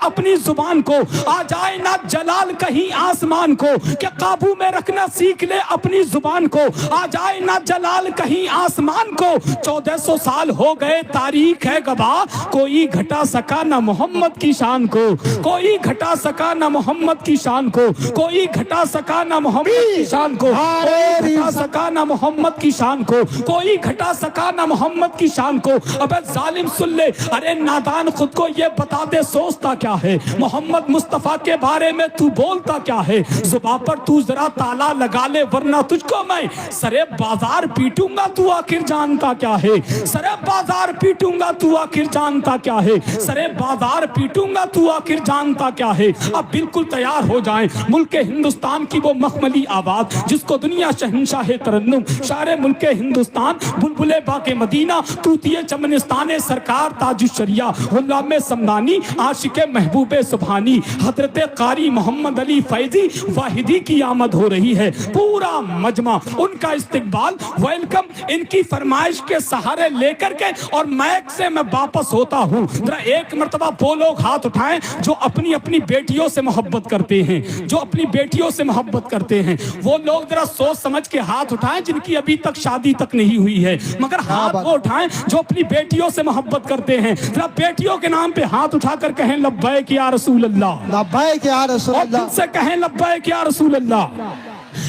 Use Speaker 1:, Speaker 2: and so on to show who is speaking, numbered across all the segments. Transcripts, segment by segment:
Speaker 1: اپنی زبان کو، آ جائے نہ جلال کہیں آسمان کو، کہ قابو میں رکھنا سیکھ لے اپنی زبان کو، آ جائے نہ جلال کہیں آسمان کو۔ 1400 سال ہو گئے تاریخ ہے گواہ، کوئی گھٹا سکا نہ محمد کی شان کو، کوئی گھٹا سکا نہ محمد کی شان کو، کوئی گھٹا سکا نہ محمد کی شان کو، کوئی گھٹا سکا نہ محمد کی شان کو، کوئی گھٹا سکا نہ محمد کی شان کو۔ ابے ظالم سن لے، ارے نادان خود کو یہ بتا دے سوچتا کیا ہے، محمد مصطفیٰ کے بارے میں تو بولتا کیا ہے، زباں پر تو ذرا تالا لگا لے ورنہ تجھ کو میں سرے بازار پیٹوں گا، تو آخر جانتا کیا ہے، سرے بازار پیٹوں گا تو آخر جانتا کیا ہے، سرے بازار پیٹوں گا تو آخر جانتا کیا ہے۔ اب بالکل تیار ہو جائیں، ملک ہندوستان کی وہ مخملی آواز جس کو دنیا شہنشاہ ترنم، شاعر ملک ہندوستان، بلبل باغ مدینہ، طوطی چمنستان سرکار تاج الشریعہ، غلام سمدانی، عاشق محبوب سبحانی، حضرت قاری محمد علی فیضی واحدی کی آمد ہو رہی ہے۔ پورا مجمع ان کا استقبال، ویلکم ان کی فرمائش کے سہارے لے کر کے، اور مائک سے میں واپس ہوتا ہوں۔ ذرا ایک مرتبہ وہ لوگ ہاتھ اٹھائیں جو اپنی اپنی بیٹیوں سے محبت کرتے ہیں، جو اپنی بیٹیوں سے محبت کرتے ہیں، وہ لوگ ذرا سوچ سمجھ کے ہاتھ اٹھائیں جن کی ابھی تک شادی تک نہیں ہوئی ہے، مگر ہاتھ وہ اٹھائیں جو اپنی بیٹیوں سے محبت کرتے ہیں۔ ذرا بیٹیوں کے نام پہ ہاتھ اٹھا کر کہیں لبیک یا رسول اللہ،
Speaker 2: لبیک یا رسول
Speaker 1: اور
Speaker 2: اللہ،
Speaker 1: دل سے کہیں لبیک یا رسول اللہ۔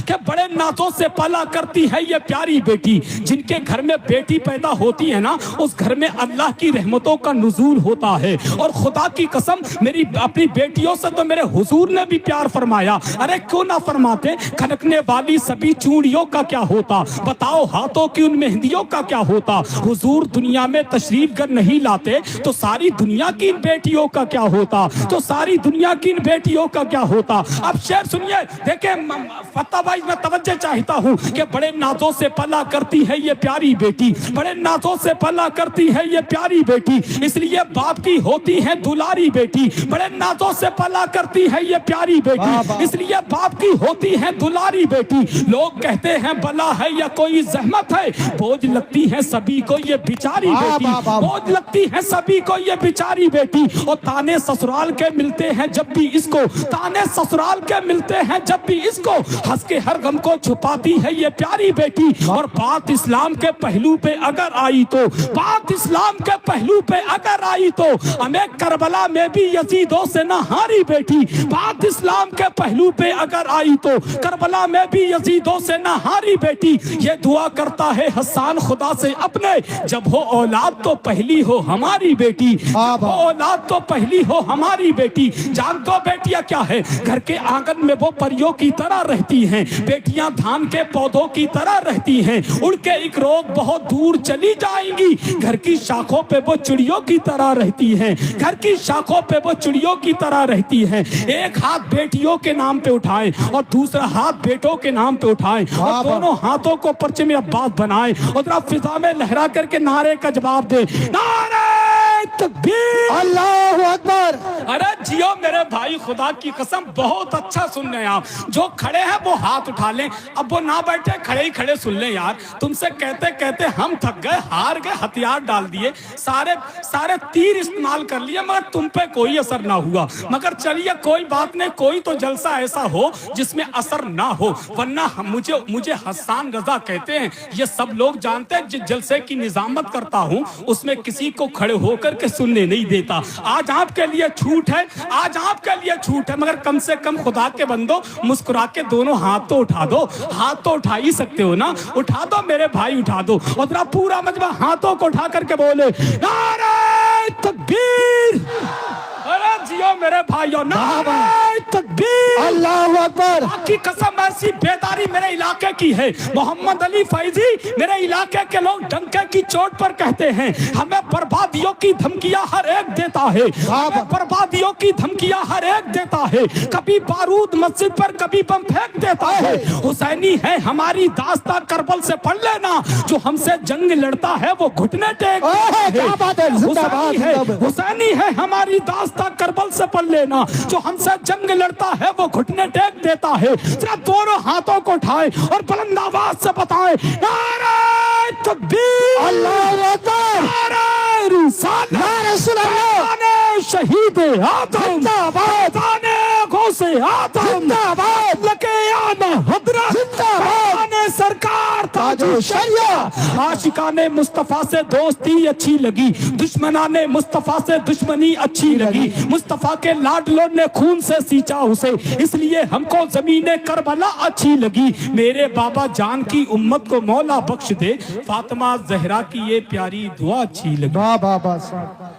Speaker 1: کہ بڑے نازوں سے پالا کرتی ہے یہ پیاری بیٹی، جن کے گھر میں بیٹی پیدا ہوتی ہے نا، اس گھر میں اللہ کی رحمتوں کا نزول ہوتا ہے۔ اور خدا کی قسم، میری اپنی بیٹیوں سے تو میرے حضور نے بھی پیار فرمایا، ارے کیوں نہ فرماتے، کھنکنے والی سبھی چوڑیوں کا کیا ہوتا، بتاؤ ہاتھوں کی ان مہندیوں کا کیا ہوتا۔ حضور دنیا میں تشریف گر نہیں لاتے تو ساری دنیا کی ان بیٹیوں کا کیا ہوتا، تو ساری دنیا کی ان بیٹیوں کا کیا ہوتا۔ اب شعر سنیے، دیکھیں فتح بھائی، میں توجہ چاہتا ہوں کہ بڑے نازوں سے پلا کرتی ہے یہ پیاری بیٹی، بڑے نازوں سے پلا کرتی ہے یہ پیاری بیٹی، اس لیے باپ کی ہوتی ہے دلاری بیٹی، بڑے نازوں سے پلا کرتی ہے یہ پیاری بیٹی، اس لیے باپ کی ہوتی ہے دلاری بیٹی۔ لوگ کہتے ہیں بلا ہے یا کوئی زحمت ہے، بوجھ لگتی ہے سبھی کو یہ بیچاری بیٹی، بوجھ لگتی ہے سبھی کو یہ بیچاری بیٹی۔ اور تانے سسرال کے ملتے ہیں جب بھی اس کو، تانے سسرال کے ملتے ہیں جب بھی اس کو، ہنس کے ہر غم کو چھپاتی ہے یہ پیاری بیٹی۔ اور بات اسلام کے پہلو پہ اگر آئی تو، بات اسلام کے پہلو پہ اگر آئی تو، ہمیں کربلا میں بھی یزیدوں سے نہ ہاری بیٹی، بات اسلام کے پہلو پہ اگر آئی تو، کربلا میں بھی یزیدوں سے نہ ہاری بیٹی۔ یہ دعا کرتا ہے حسان خدا سے اپنے، جب ہو اولاد تو پہلی ہو ہماری بیٹی، جب ہو اولاد تو پہلی ہو ہماری بیٹی۔ جان دو بیٹیاں کیا ہے، گھر کے آنگن میں وہ پریوں کی طرح رہتی ہیں، بیٹیاں دھان کے پودوں کی طرح رہتی ہیں، اڑ کے ایک روز بہت دور چلی جائیں گی، گھر کی شاخوں پہ وہ چڑیوں کی طرح رہتی ہیں، گھر کی شاخوں پہ وہ چڑیوں کی طرح رہتی ہیں۔ ایک ہاتھ بیٹیوں کے نام پہ اٹھائیں اور دوسرا ہاتھ بیٹوں کے نام پہ اٹھائیں، اور دونوں ہاتھوں کو پرچم عباس بنائیں، اور ذرا فضا میں لہرا کر کے نعرے کا جواب دیں، نعرہ تکبیر،
Speaker 2: اللہ اکبر۔
Speaker 1: ارے جیو میرے بھائی، خدا کی قسم بہت اچھا سن رہے ہیں آپ، جو کھڑے ہیں وہ ہاتھ اٹھا لیں، اب وہ نہ بیٹھے کھڑے ہی کھڑے سن لیں یار۔ تم سے کہتے کہتے ہم تھک گئے، ہار گئے، ہتھیار ڈال دیے، سارے تیر استعمال کر لیے، مگر تم پہ کوئی اثر نہ ہوا۔ مگر چلیے کوئی بات نہیں، کوئی تو جلسہ ایسا ہو جس میں اثر نہ ہو، ورنہ مجھے حسان رضا کہتے ہیں، یہ سب لوگ جانتے ہیں جس جلسے کی نظامت کرتا ہوں اس میں کسی کو کھڑے ہو کر کے سننے نہیں دیتا۔ آج آپ کے لیے چھوٹ ہے، آج آپ کے لیے چھوٹ ہے، مگر کم سے کم خدا کے بندو مسکرا کے دونوں ہاتھ تو اٹھا دو، ہاتھ تو اٹھا ہی سکتے ہو نا، اٹھا دو میرے بھائی، اٹھا دو، اور ذرا پورا مجمع ہاتھوں کو اٹھا کر کے بولے نعرہ تکبیر۔ ارے جیو میرے بھائیو، نعرہ تکبیر،
Speaker 2: اللہ اکبر۔
Speaker 1: کی قسم ایسی بیداری میرے علاقے کی ہے، محمد علی فیضی میرے علاقے کے لوگ ڈنکے کی چوٹ پر کہتے ہیں، ہمیں بربادیوں کی دھمکیاں ہر ایک دیتا ہے، ہمیں بربادیوں کی دھمکیاں ہر ایک دیتا ہے، کبھی بارود مسجد پر کبھی بم پھینک دیتا ہے۔ حسینی ہے ہماری داستان، کربل سے پڑھ لینا، جو ہم سے جنگ لڑتا ہے وہ گھٹنے ٹیک دیتا ہے، حسینی ہے ہماری داستان، کربل سے پڑھ لینا، جو ہم سے جنگ لڑتا ہے وہ گھٹنے ٹیک دیتا ہے۔ ذرا دونوں ہاتھوں کو اٹھائیں اور بلند آواز سے بتائیں نعرہ تکبیر
Speaker 2: اللہ اکبر
Speaker 1: نعرہ رسالت
Speaker 2: یا رسول اللہ
Speaker 1: خانے شہید آدم
Speaker 2: زندہ باد
Speaker 1: خانے غوث آدم
Speaker 2: زندہ باد
Speaker 1: لکے آنا حضرت
Speaker 2: زندہ باد
Speaker 1: خانے سرکار تاج
Speaker 2: تاج
Speaker 1: الشریعہ عاشقان مصطفیٰ سے دوستی اچھی لگی دشمنان مصطفیٰ سے دشمنی اچھی لگی مصطفیٰ کے لاڈلوں نے خون سے سینچا اسے اس لیے ہم کو زمین کربلا اچھی لگی میرے بابا جان کی امت کو مولا بخش دے فاطمہ زہرا کی یہ پیاری دعا اچھی لگی
Speaker 2: واہ واہ واہ